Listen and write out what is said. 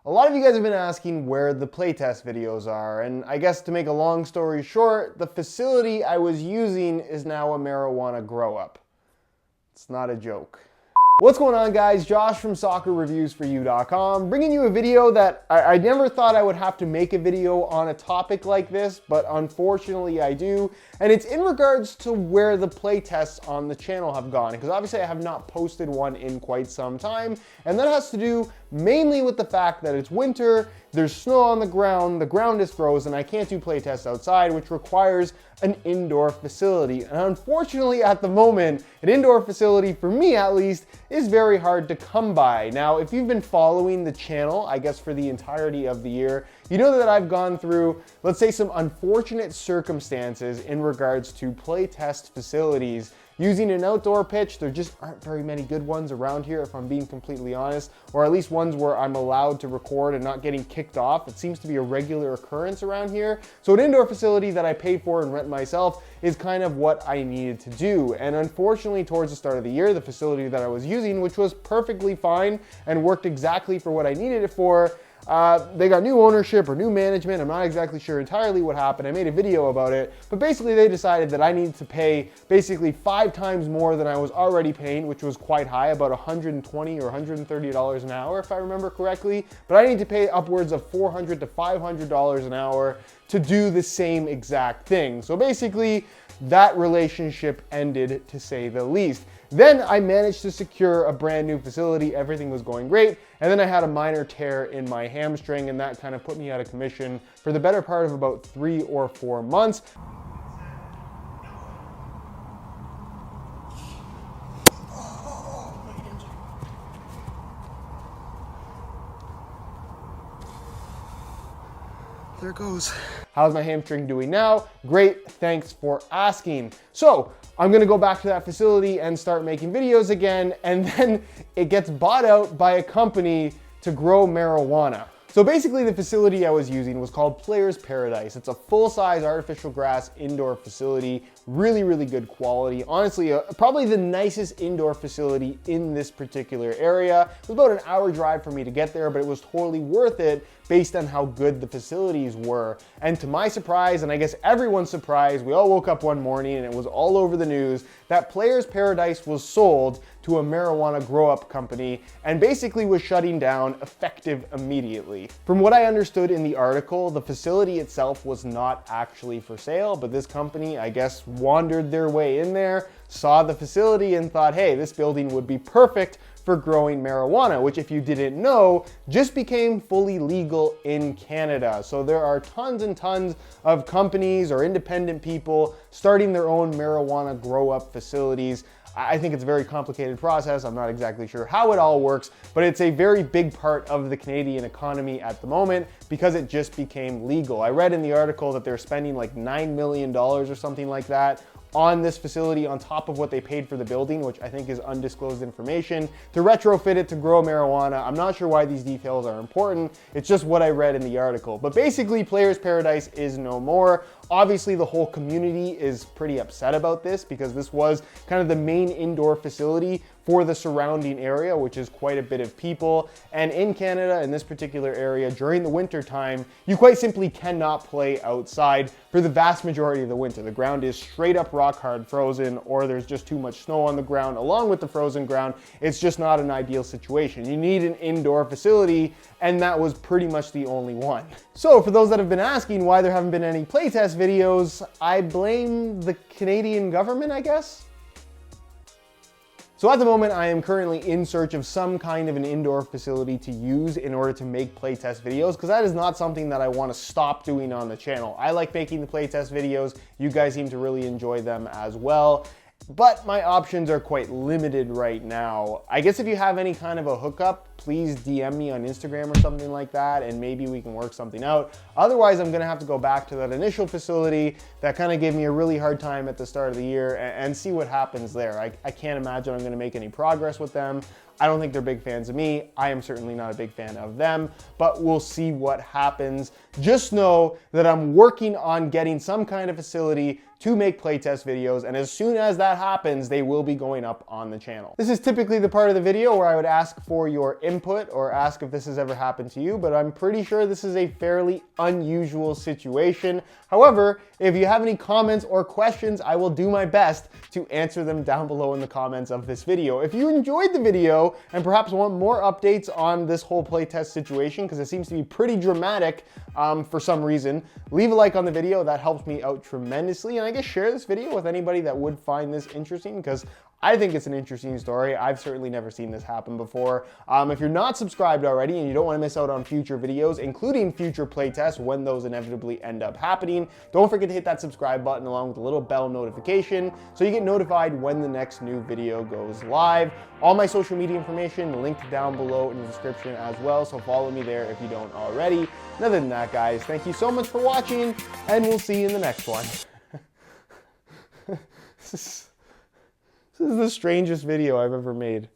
A lot of you guys have been asking where the playtest videos are, and I guess to make a long story short, the facility I was using is now a marijuana grow-up. It's not a joke. What's going on, guys? Josh from SoccerReviewsForYou.com, bringing you a video that I never thought I would have to make a video on a topic like this, but unfortunately I do. And it's in regards to where the playtests on the channel have gone, because obviously I have not posted one in quite some time, and that has to do mainly with the fact that it's winter, there's snow on the ground is frozen, I can't do playtests outside, which requires an indoor facility. And unfortunately at the moment, an indoor facility, for me at least, is very hard to come by. Now, if you've been following the channel, I guess for the entirety of the year, you know that I've gone through, let's say, some unfortunate circumstances in regards to playtest facilities. Using an outdoor pitch, there just aren't very many good ones around here, if I'm being completely honest, or at least ones where I'm allowed to record and not getting kicked off. It seems to be a regular occurrence around here. So an indoor facility that I pay for and rent myself is kind of what I needed to do. And unfortunately, towards the start of the year, the facility that I was using, which was perfectly fine and worked exactly for what I needed it for, they got new ownership or new management. I'm not exactly sure entirely what happened. I made a video about it, but basically they decided that I needed to pay basically 5 times more than I was already paying, which was quite high, about $120 or $130 an hour, if I remember correctly. But I need to pay upwards of $400 to $500 an hour to do the same exact thing. So basically, that relationship ended, to say the least. Then I managed to secure a brand new facility. Everything was going great. And then I had a minor tear in my hamstring, and that kind of put me out of commission for the better part of about 3 or 4 months. There it goes. How's my hamstring doing now? Great, thanks for asking. So I'm gonna go back to that facility and start making videos again, and then it gets bought out by a company to grow marijuana. So basically the facility I was using was called Players Paradise. It's a full-size artificial grass indoor facility, really, really good quality. Honestly, probably the nicest indoor facility in this particular area. It was about an hour drive for me to get there, but it was totally worth it based on how good the facilities were. And to my surprise, and I guess everyone's surprise, we all woke up one morning and it was all over the news that Players Paradise was sold to a marijuana grow-up company and basically was shutting down effective immediately. From what I understood in the article, the facility itself was not actually for sale, but this company, I guess, wandered their way in there, saw the facility and thought, hey, this building would be perfect for growing marijuana, which, if you didn't know, just became fully legal in Canada. So there are tons and tons of companies or independent people starting their own marijuana grow-up facilities. I think it's a very complicated process. I'm not exactly sure how it all works, but it's a very big part of the Canadian economy at the moment because it just became legal. I read in the article that they're spending like $9 million or something like that on this facility on top of what they paid for the building, which I think is undisclosed information, to retrofit it to grow marijuana. I'm not sure why these details are important. It's just what I read in the article. But basically, Players Paradise is no more. Obviously, the whole community is pretty upset about this because this was kind of the main indoor facility for the surrounding area, which is quite a bit of people. And in Canada, in this particular area, during the winter time, you quite simply cannot play outside for the vast majority of the winter. The ground is straight up rock hard frozen, or there's just too much snow on the ground along with the frozen ground. It's just not an ideal situation. You need an indoor facility, and that was pretty much the only one. So for those that have been asking why there haven't been any playtest videos, I blame the Canadian government, I guess. So at the moment, I am currently in search of some kind of an indoor facility to use in order to make playtest videos, because that is not something that I want to stop doing on the channel. I like making the playtest videos. You guys seem to really enjoy them as well. But my options are quite limited right now. I guess if you have any kind of a hookup, please DM me on Instagram or something like that, and maybe we can work something out. Otherwise, I'm gonna have to go back to that initial facility that kind of gave me a really hard time at the start of the year and see what happens there. I can't imagine I'm gonna make any progress with them. I don't think they're big fans of me. I am certainly not a big fan of them, but we'll see what happens. Just know that I'm working on getting some kind of facility to make playtest videos, and as soon as that happens, they will be going up on the channel. This is typically the part of the video where I would ask for your input or ask if this has ever happened to you, but I'm pretty sure this is a fairly unusual situation. However, if you have any comments or questions, I will do my best to answer them down below in the comments of this video. If you enjoyed the video and perhaps want more updates on this whole playtest situation, because it seems to be pretty dramatic for some reason, leave a like on the video. That helps me out tremendously, and I guess share this video with anybody that would find this interesting, because I think it's an interesting story. I've certainly never seen this happen before. If you're not subscribed already and you don't want to miss out on future videos, including future playtests when those inevitably end up happening, don't forget to hit that subscribe button along with the little bell notification so you get notified when the next new video goes live. All my social media information linked down below in the description as well, so follow me there if you don't already. And other than that, guys, thank you so much for watching, and we'll see you in the next one. This is the strangest video I've ever made.